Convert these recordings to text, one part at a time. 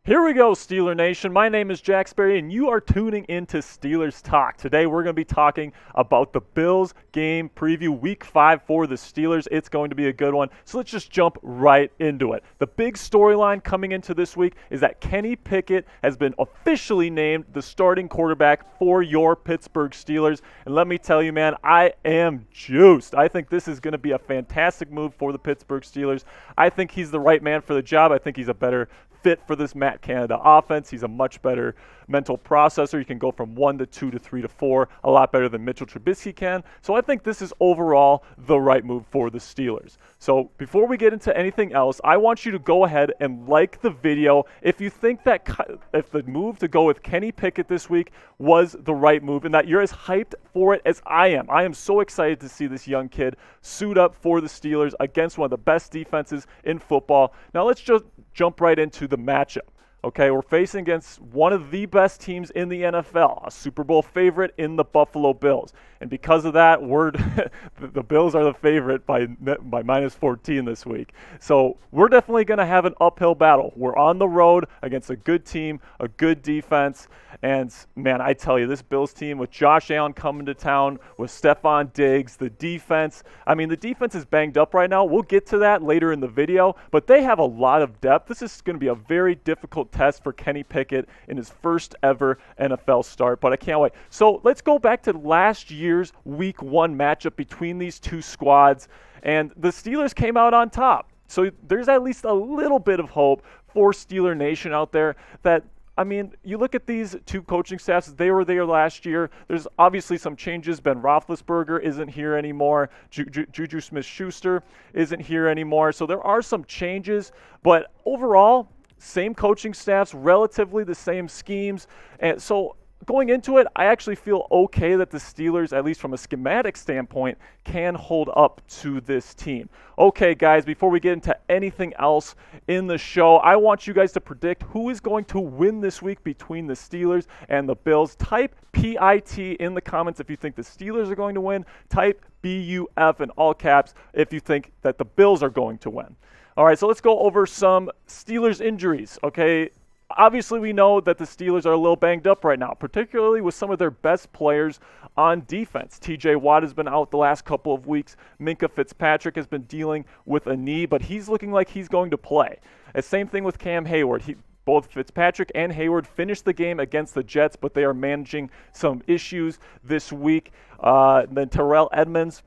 Here we go, Steeler Nation. My name is Jack Sperry, and you are tuning into Steelers Talk. Today, we're going to be talking about the Bills game preview, Week 5 for the Steelers. It's going to be a good one, so let's just jump right into it. The big storyline coming into this week is that Kenny Pickett has been officially named the starting quarterback for your Pittsburgh Steelers. And let me tell you, man, I am juiced. I think this is going to be a fantastic move for the Pittsburgh Steelers. I think he's the right man for the job. I think he's a better fit for this Matt Canada offense. He's a much better mental processor. He can go from 1 to 2 to 3 to 4, a lot better than Mitchell Trubisky can. So I think this is overall the right move for the Steelers. So before we get into anything else, I want you to go ahead and like the video if you think that if the move to go with Kenny Pickett this week was the right move and that you're as hyped for it as I am. I am so excited to see this young kid suit up for the Steelers against one of the best defenses in football. Now let's just jump right into the matchup. Okay, we're facing against one of the best teams in the NFL, a Super Bowl favorite in the Buffalo Bills. And because of that, the Bills are the favorite by minus 14 this week. So we're definitely going to have an uphill battle. We're on the road against a good team, a good defense. And, man, I tell you, this Bills team with Josh Allen coming to town, with Stephon Diggs, the defense is banged up right now. We'll get to that later in the video, but they have a lot of depth. This is going to be a very difficult test for Kenny Pickett in his first ever NFL start, but I can't wait. So let's go back to last year's Week 1 matchup between these two squads, and the Steelers came out on top. So there's at least a little bit of hope for Steeler Nation out there that, I mean, you look at these two coaching staffs, they were there last year. There's obviously some changes. Ben Roethlisberger isn't here anymore. Juju Smith-Schuster isn't here anymore. So there are some changes, but overall, same coaching staffs, relatively the same schemes. And so going into it, I actually feel okay that the Steelers, at least from a schematic standpoint, can hold up to this team. Okay, guys, before we get into anything else in the show, I want you guys to predict who is going to win this week between the Steelers and the Bills. Type PIT in the comments if you think the Steelers are going to win. Type BUF in all caps if you think that the Bills are going to win. All right, so let's go over some Steelers injuries, okay? Obviously, we know that the Steelers are a little banged up right now, particularly with some of their best players on defense. TJ Watt has been out the last couple of weeks. Minkah Fitzpatrick has been dealing with a knee, but he's looking like he's going to play. And same thing with Cam Hayward. Both Fitzpatrick and Hayward finished the game against the Jets, but they are managing some issues this week. Then Terrell Edmunds,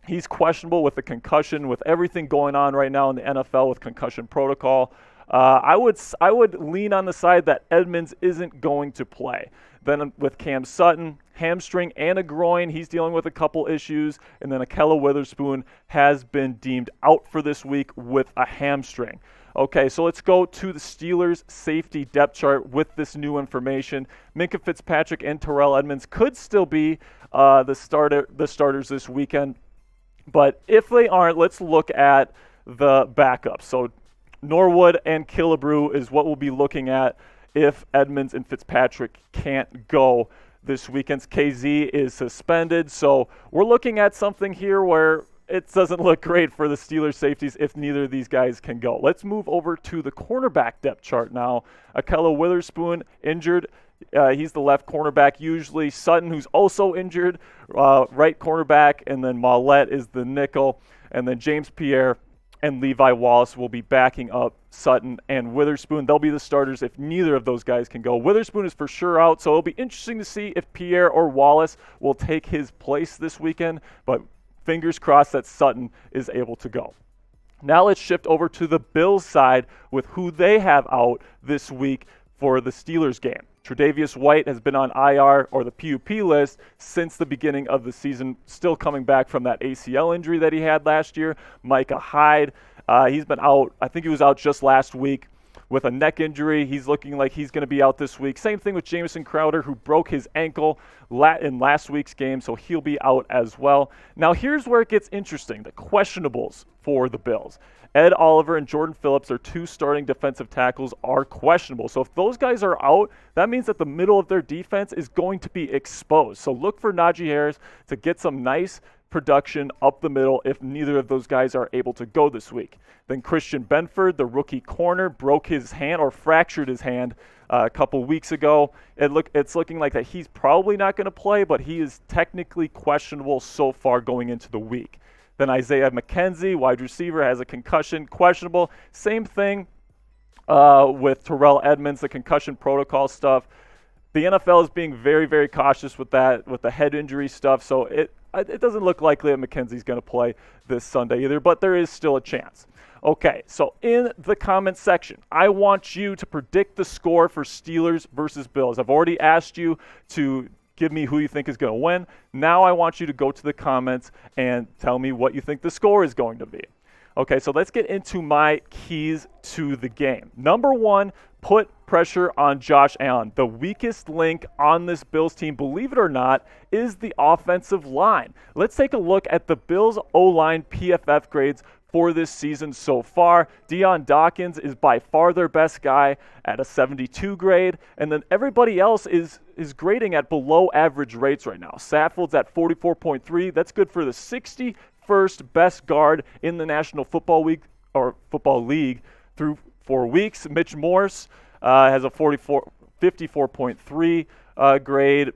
he's questionable with a concussion, with everything going on right now in the NFL with concussion protocol. I would lean on the side that Edmunds isn't going to play. Then with Cam Sutton, hamstring and a groin, he's dealing with a couple issues. And then Ahkello Witherspoon has been deemed out for this week with a hamstring. Okay, so let's go to the Steelers' safety depth chart with this new information. Minkah Fitzpatrick and Terrell Edmunds could still be the starters this weekend. But if they aren't, let's look at the backups. So Norwood and Killebrew is what we'll be looking at if Edmunds and Fitzpatrick can't go this weekend. KZ is suspended, so we're looking at something here where it doesn't look great for the Steelers safeties if neither of these guys can go. Let's move over to the cornerback depth chart now. Ahkello Witherspoon injured. He's the left cornerback usually. Sutton, who's also injured, right cornerback, and then Mollett is the nickel, and then James Pierre and Levi Wallace will be backing up Sutton and Witherspoon. They'll be the starters if neither of those guys can go. Witherspoon is for sure out, so it'll be interesting to see if Pierre or Wallace will take his place this weekend, but fingers crossed that Sutton is able to go. Now let's shift over to the Bills side with who they have out this week for the Steelers game. Tre'Davious White has been on IR or the PUP list since the beginning of the season, still coming back from that ACL injury that he had last year. Micah Hyde, he's been out. I think he was out just last week with a neck injury. He's looking like he's going to be out this week. Same thing with Jamison Crowder, who broke his ankle in last week's game, so he'll be out as well. Now here's where it gets interesting, the questionables for the Bills. Ed Oliver and Jordan Phillips, their two starting defensive tackles, are questionable. So if those guys are out, that means that the middle of their defense is going to be exposed. So look for Najee Harris to get some nice production up the middle if neither of those guys are able to go this week. Then Christian Benford, the rookie corner, broke his hand or fractured his hand a couple weeks ago. It's looking like that he's probably not going to play, but he is technically questionable so far going into the week. Then Isaiah McKenzie, wide receiver, has a concussion, questionable. Same thing with Terrell Edmonds, the concussion protocol stuff. The NFL is being very, very cautious with that, with the head injury stuff, so it doesn't look likely that McKenzie's going to play this Sunday either, but there is still a chance. Okay, so in the comment section, I want you to predict the score for Steelers versus Bills. I've already asked you to give me who you think is going to win. Now I want you to go to the comments and tell me what you think the score is going to be. Okay, so let's get into my keys to the game. Number one, put pressure on Josh Allen. The weakest link on this Bills team, believe it or not, is the offensive line. Let's take a look at the Bills O-line PFF grades for this season so far. Deion Dawkins is by far their best guy at a 72 grade, and then everybody else is grading at below average rates right now. Saffold's at 44.3. That's good for the 61st best guard in the National Football League through 4 weeks. Mitch Morse has a 54.3 grade.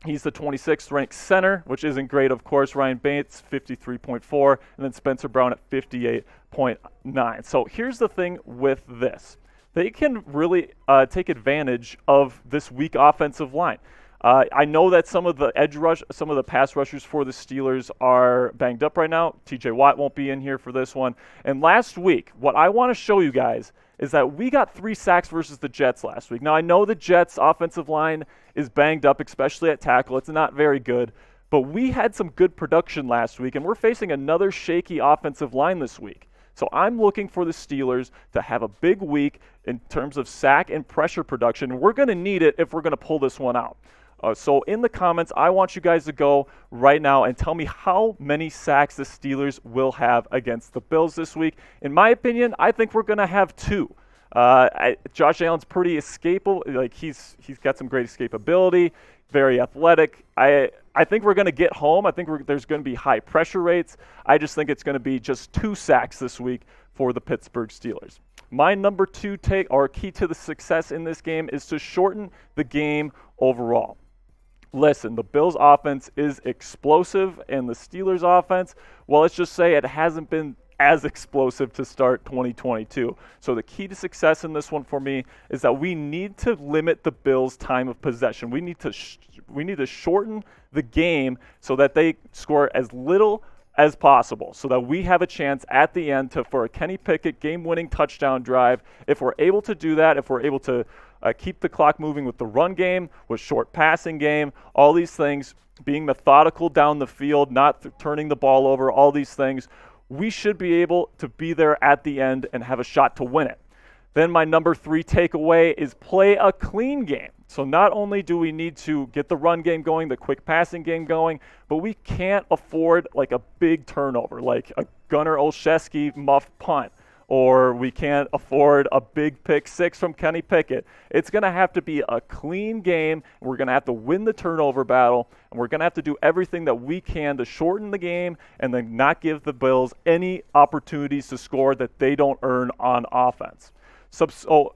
He's the 26th ranked center, which isn't great, of course. Ryan Bates, 53.4, and then Spencer Brown at 58.9. So here's the thing with this. They can really take advantage of this weak offensive line. I know that some of the pass rushers for the Steelers are banged up right now. TJ Watt won't be in here for this one. And last week, what I want to show you guys is that we got 3 sacks versus the Jets last week. Now, I know the Jets' offensive line is banged up, especially at tackle. It's not very good. But we had some good production last week, and we're facing another shaky offensive line this week. So I'm looking for the Steelers to have a big week in terms of sack and pressure production. We're going to need it if we're going to pull this one out. So in the comments, I want you guys to go right now and tell me how many sacks the Steelers will have against the Bills this week. In my opinion, I think we're going to have 2. Josh Allen's pretty escapable. Like he's got some great escapability, very athletic. I think we're going to get home. I think there's going to be high pressure rates. I just think it's going to be just 2 sacks this week for the Pittsburgh Steelers. My number 2 key to the success in this game is to shorten the game overall. Listen, the Bills' offense is explosive, and the Steelers' offense, well, let's just say it hasn't been as explosive to start 2022. So the key to success in this one for me is that we need to limit the Bills' time of possession. We need to shorten the game so that they score as little as possible, so that we have a chance at the end for a Kenny Pickett game-winning touchdown drive. If we're able to do that, if we're able to keep the clock moving with the run game, with short passing game, all these things, being methodical down the field, not turning the ball over, all these things, we should be able to be there at the end and have a shot to win it. Then my number 3 takeaway is play a clean game. So not only do we need to get the run game going, the quick passing game going, but we can't afford like a big turnover, like a Gunnar Olszewski muffed punt, or we can't afford a big pick 6 from Kenny Pickett. It's going to have to be a clean game. We're going to have to win the turnover battle, and we're going to have to do everything that we can to shorten the game and then not give the Bills any opportunities to score that they don't earn on offense. So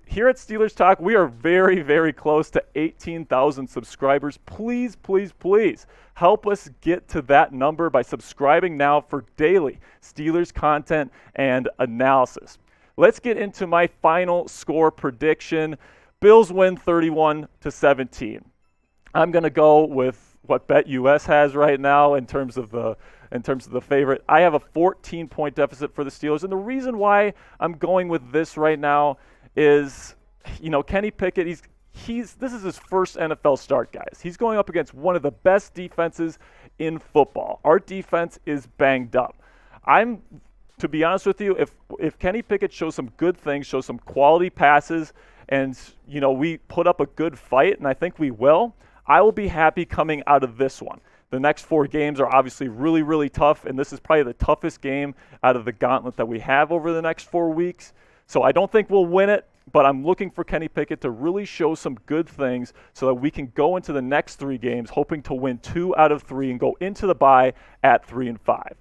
here at Steelers Talk, we are very, very close to 18,000 subscribers. Please, please, please help us get to that number by subscribing now for daily Steelers content and analysis. Let's get into my final score prediction. Bills win 31-17. I'm going to go with what BetUS has right now in terms of the favorite. I have a 14-point deficit for the Steelers, and the reason why I'm going with this right now is, Kenny Pickett, this is his first NFL start, guys. He's going up against one of the best defenses in football. Our defense is banged up. To be honest with you, if Kenny Pickett shows some good things, shows some quality passes, and, we put up a good fight, and I think we will, I will be happy coming out of this one. The next 4 games are obviously really, really tough, and this is probably the toughest game out of the gauntlet that we have over the next 4 weeks. So I don't think we'll win it, but I'm looking for Kenny Pickett to really show some good things so that we can go into the next 3 games hoping to win 2 out of 3 and go into the bye at 3-5.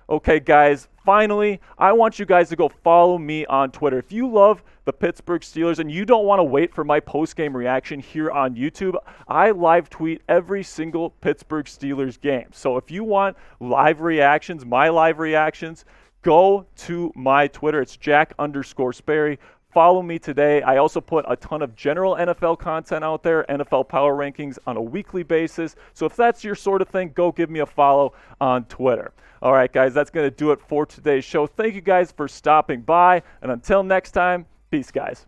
Okay, guys, finally, I want you guys to go follow me on Twitter. If you love the Pittsburgh Steelers and you don't want to wait for my post-game reaction here on YouTube, I live tweet every single Pittsburgh Steelers game. So if you want live reactions, my live reactions, go to my Twitter. It's Jack_Sperry. Follow me today. I also put a ton of general NFL content out there, NFL power rankings on a weekly basis. So if that's your sort of thing, go give me a follow on Twitter. All right, guys, that's going to do it for today's show. Thank you guys for stopping by. And until next time, peace, guys.